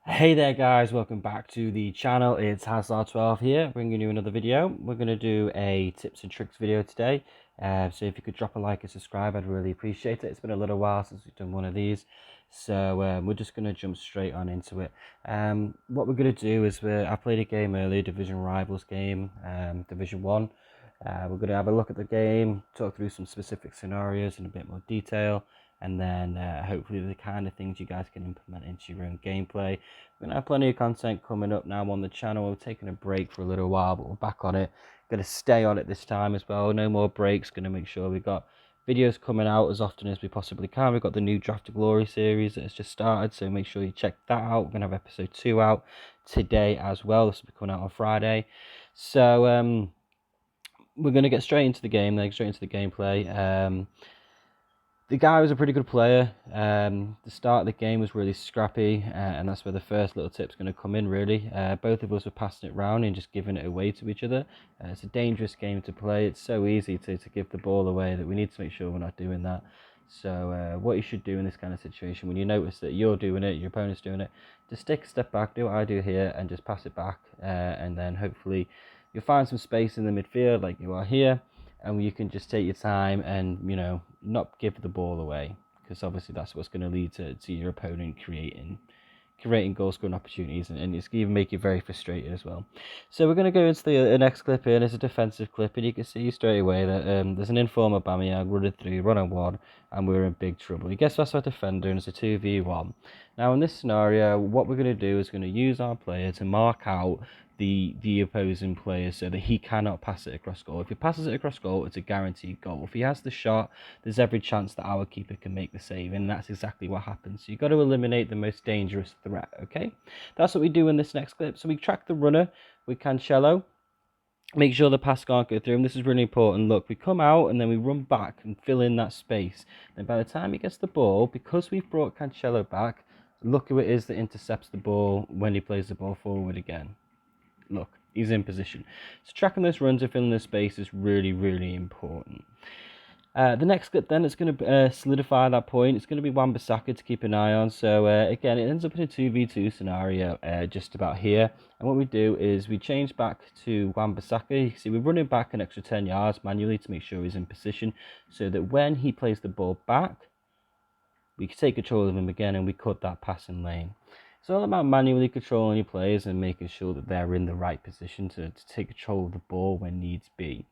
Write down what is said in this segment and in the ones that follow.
Hey there guys, welcome back to the channel. It's Hazard12 here, bringing you another video. We're going to do a tips and tricks video today. So if you could drop a like and subscribe, I'd really appreciate it. It's been a little while since we've done one of these. So we're just going to jump straight on into it. What we're going to do is I played a game earlier, Division Rivals game, Division 1. We're going to have a look at the game, talk through some specific scenarios in a bit more detail, and then hopefully the kind of things you guys can implement into your own gameplay. We're going to have plenty of content coming up now on the channel. We're taking a break for a little while, but we're back on it. Going to stay on it this time as well. No more breaks. Going to make sure we've got videos coming out as often as we possibly can. We've got the new Draft to Glory series that has just started, so make sure you check that out. We're going to have episode 2 out today as well. This will be coming out on Friday. So we're going to get straight into the game, then straight into the gameplay. The guy was a pretty good player. The start of the game was really scrappy, and that's where the first little tip's going to come in, really. Both of us were passing it round and just giving it away to each other. It's a dangerous game to play. It's so easy to give the ball away that we need to make sure we're not doing that. So what you should do in this kind of situation, when you notice that you're doing it, your opponent's doing it, just take a step back, do what I do here, and just pass it back. And then hopefully you'll find some space in the midfield like you are here, and you can just take your time and not give the ball away, because obviously that's what's going to lead to your opponent creating goal scoring opportunities, and it's going to make you very frustrated as well. So we're going to go into the next clip here, and it's a defensive clip, and you can see straight away that there's an informer Aubameyang running through 1-on-1, and we're in big trouble. He gets past our defender, and it's a 2v1. Now in this scenario, what we're going to do is going to use our player to mark out the opposing player so that he cannot pass it across goal. If he passes it across goal, it's a guaranteed goal. If he has the shot, there's every chance that our keeper can make the save, and that's exactly what happens. So you've got to eliminate the most dangerous threat, okay? That's what we do in this next clip. So we track the runner with Cancelo, make sure the pass can't go through, and this is really important. Look, we come out and then we run back and fill in that space. Then by the time he gets the ball, because we've brought Cancelo back, look who it is that intercepts the ball when he plays the ball forward again. Look, he's in position. So tracking those runs and filling the space is really, really important. The next clip then, it's going to solidify that point. It's going to be Wan-Bissaka to keep an eye on. So again, it ends up in a 2v2 scenario just about here. And what we do is we change back to Wan-Bissaka. You can see we're running back an extra 10 yards manually to make sure he's in position, so that when he plays the ball back, we can take control of him again and we cut that passing lane. It's all about manually controlling your players and making sure that they're in the right position to take control of the ball when needs be.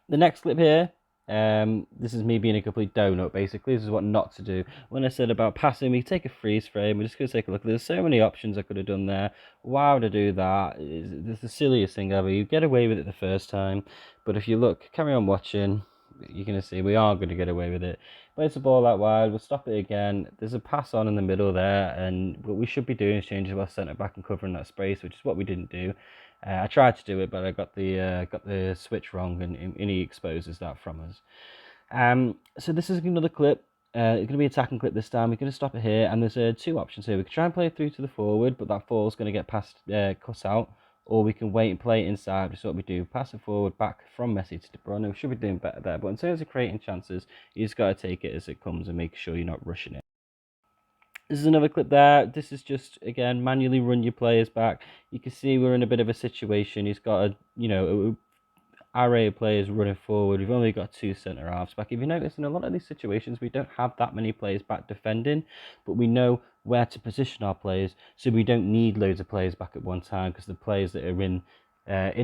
The next clip here, this is me being a complete donut, basically. This is what not to do. When I said about passing, we take a freeze frame. We're just going to take a look. There's so many options I could have done there. Why would I do that? It's the silliest thing ever. You get away with it the first time, but if you look, carry on watching, you're going to see we are going to get away with it. Plays the ball out wide, we'll stop it again. There's a pass on in the middle there, and what we should be doing is changing our centre back and covering that space, which is what we didn't do. I tried to do it, but I got the switch wrong, and he exposes that from us. So this is another clip. It's going to be an attacking clip this time. We're going to stop it here, and there's two options here. We can try and play it through to the forward, but that ball's going to get cut out. Or we can wait and play it inside, which is what we do. Pass it forward, back from Messi to De Bruyne. We should be doing better there. But in terms of creating chances, you just got to take it as it comes and make sure you're not rushing it. This is another clip there. This is just, again, manually run your players back. You can see we're in a bit of a situation. He's got a array of players running forward. We've only got two centre halves back. If you notice, in a lot of these situations, we don't have that many players back defending, but we know where to position our players, so we don't need loads of players back at one time, because the players that are in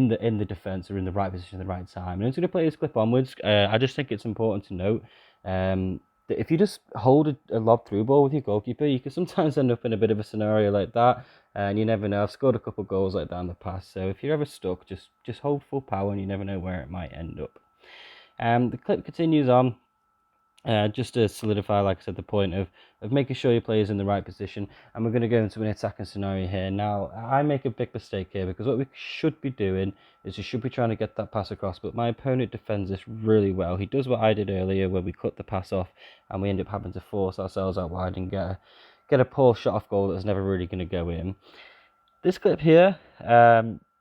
the defence are in the right position at the right time. And I'm going to play this clip onwards. I just think it's important to note that if you just hold a lob through ball with your goalkeeper, you can sometimes end up in a bit of a scenario like that, and you never know. I've scored a couple of goals like that in the past, so if you're ever stuck, just hold full power, and you never know where it might end up. The clip continues on, just to solidify, like I said, the point of making sure your player's in the right position, and we're going to go into an attacking scenario here. Now, I make a big mistake here, because what we should be doing is we should be trying to get that pass across, but my opponent defends this really well. He does what I did earlier, where we cut the pass off, and we end up having to force ourselves out wide and get a poor shot off goal that's never really going to go in. This clip here,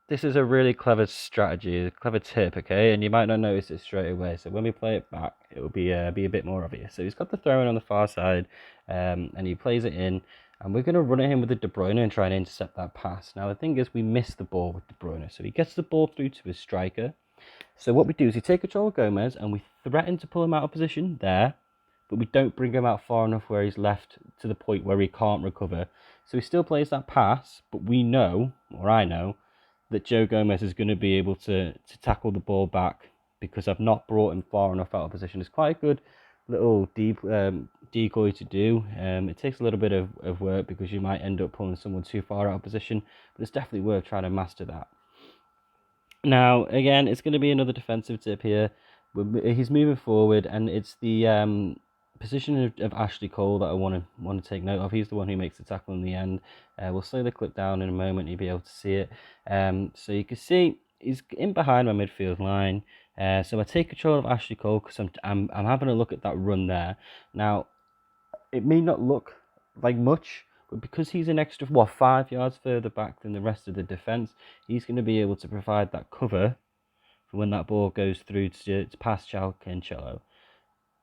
this is a really clever strategy, a clever tip, okay? And you might not notice it straight away. So when we play it back, it will be a bit more obvious. So he's got the throw in on the far side, and he plays it in. And we're going to run at him with the De Bruyne and try and intercept that pass. Now, the thing is, we miss the ball with De Bruyne. So he gets the ball through to his striker. So what we do is we take control of Gomez and we threaten to pull him out of position there. But we don't bring him out far enough where he's left to the point where he can't recover. So he still plays that pass. But we know, or I know, that Joe Gomez is going to be able to tackle the ball back because I've not brought him far enough out of position. It's quite a good little decoy to do. It takes a little bit of work because you might end up pulling someone too far out of position, but it's definitely worth trying to master that. Now, again, it's going to be another defensive tip here. He's moving forward, and it's the position of Ashley Cole that I want to take note of. He's the one who makes the tackle in the end. We'll slow the clip down in a moment. You'll be able to see it. So you can see he's in behind my midfield line. So I take control of Ashley Cole because I'm having a look at that run there. Now, it may not look like much, but because he's an extra 5 yards further back than the rest of the defense, he's going to be able to provide that cover for when that ball goes through to pass João Cancelo.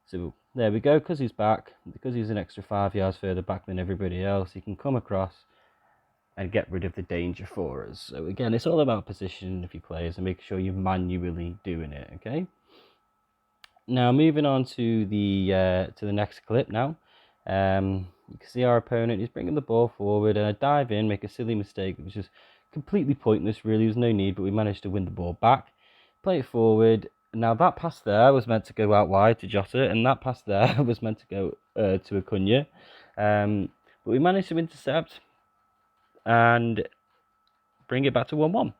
So there we go. Because he's back, because he's an extra 5 yards further back than everybody else, he can come across and get rid of the danger for us. So again, it's all about positioning of your players and making sure you're manually doing it. Okay. Now moving on to the next clip now. You can see our opponent is bringing the ball forward, and I dive in, make a silly mistake, which is completely pointless. Really, there's no need, but we managed to win the ball back, play it forward. Now that pass there was meant to go out wide to Jota, and that pass there was meant to go to Acuna, but we managed to intercept and bring it back to 1-1.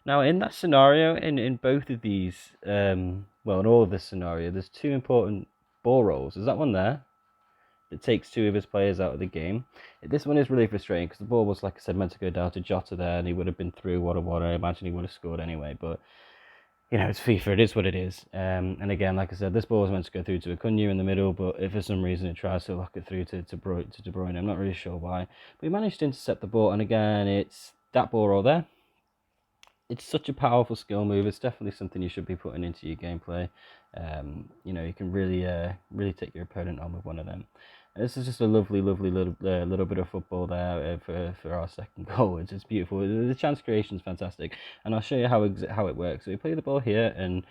Now, in that scenario, in both of these, in all of this scenario, there's two important ball rolls. There's that one there that takes two of his players out of the game. This one is really frustrating because the ball was, like I said, meant to go down to Jota there, and he would have been through 1-1. I imagine he would have scored anyway, but it's FIFA. It is what it is. And again, like I said, this ball was meant to go through to Acuna in the middle, but if for some reason it tries to lock it through to De Bruyne, I'm not really sure why. But we managed to intercept the ball, and again, it's that ball roll there. It's such a powerful skill move. It's definitely something you should be putting into your gameplay. You can really take your opponent on with one of them. And this is just a lovely little bit of football there for our second goal. It's just beautiful. The chance creation is fantastic, and I'll show you how it works. So we play the ball here, and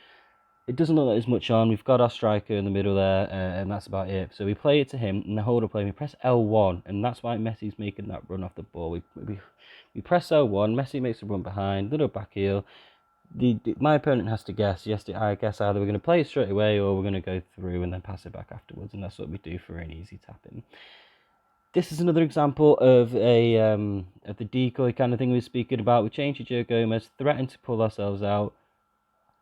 it doesn't look like there's much on. We've got our striker in the middle there, and that's about it. So we play it to him, and the holder play. We press L1, and that's why Messi's making that run off the ball. We press L1. Messi makes a run behind, little back heel. My opponent has to guess. I guess either we're going to play it straight away or we're going to go through and then pass it back afterwards, and that's what we do for an easy tap-in. This is another example of the decoy kind of thing we were speaking about. We changed to Joe Gomez, threatened to pull ourselves out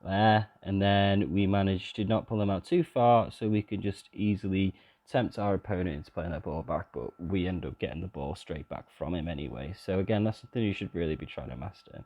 there, and then we managed to not pull him out too far, so we could just easily tempt our opponent into playing that ball back, but we end up getting the ball straight back from him anyway. So again, that's something you should really be trying to master.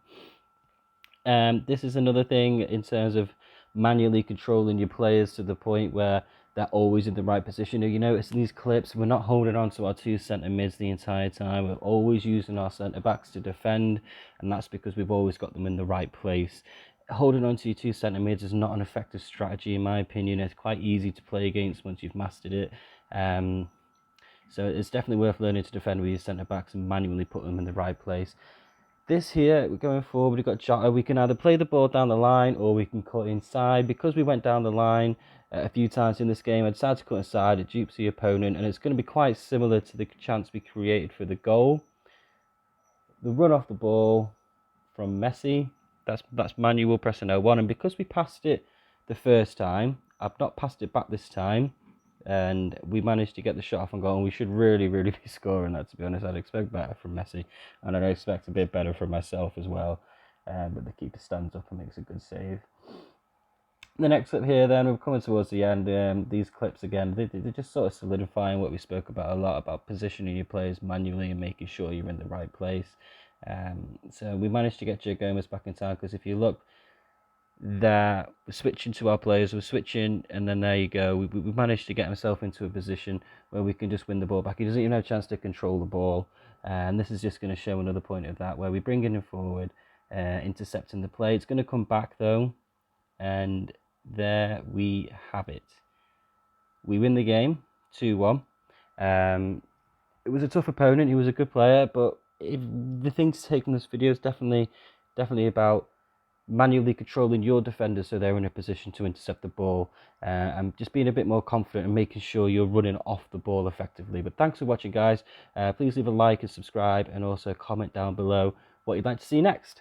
This is another thing in terms of manually controlling your players to the point where they're always in the right position. You notice in these clips, we're not holding on to our two centre mids the entire time. We're always using our centre backs to defend, and that's because we've always got them in the right place. Holding on to your two centre mids is not an effective strategy, in my opinion. It's quite easy to play against once you've mastered it. So it's definitely worth learning to defend with your centre backs and manually put them in the right place. This here, we're going forward, we've got Jota. We can either play the ball down the line or we can cut inside. Because we went down the line a few times in this game, I decided to cut inside. It dupes the opponent, and it's going to be quite similar to the chance we created for the goal. The run off the ball from Messi, that's manual pressing L1, and because we passed it the first time, I've not passed it back this time, and we managed to get the shot off and goal, and we should really be scoring that, to be honest. I'd expect better from Messi, and I'd expect a bit better from myself as well, but the keeper stands up and makes a good save. The next clip here, then, we're coming towards the end. These clips, again, they're just sort of solidifying what we spoke about a lot, about positioning your players manually and making sure you're in the right place. So we managed to get Joe Gomez back in time, because if you look, we're switching to our players, we're switching, and then there you go. We managed to get himself into a position where we can just win the ball back. He doesn't even have a chance to control the ball, and this is just going to show another point of that, where we bring him forward, intercepting the play. It's going to come back though, and there we have it. We win the game 2-1. it was a tough opponent. He was a good player, but the thing to take from this video is definitely about manually controlling your defenders so they're in a position to intercept the ball, and just being a bit more confident and making sure you're running off the ball effectively. But thanks for watching, guys. Please leave a like and subscribe, and also comment down below what you'd like to see next.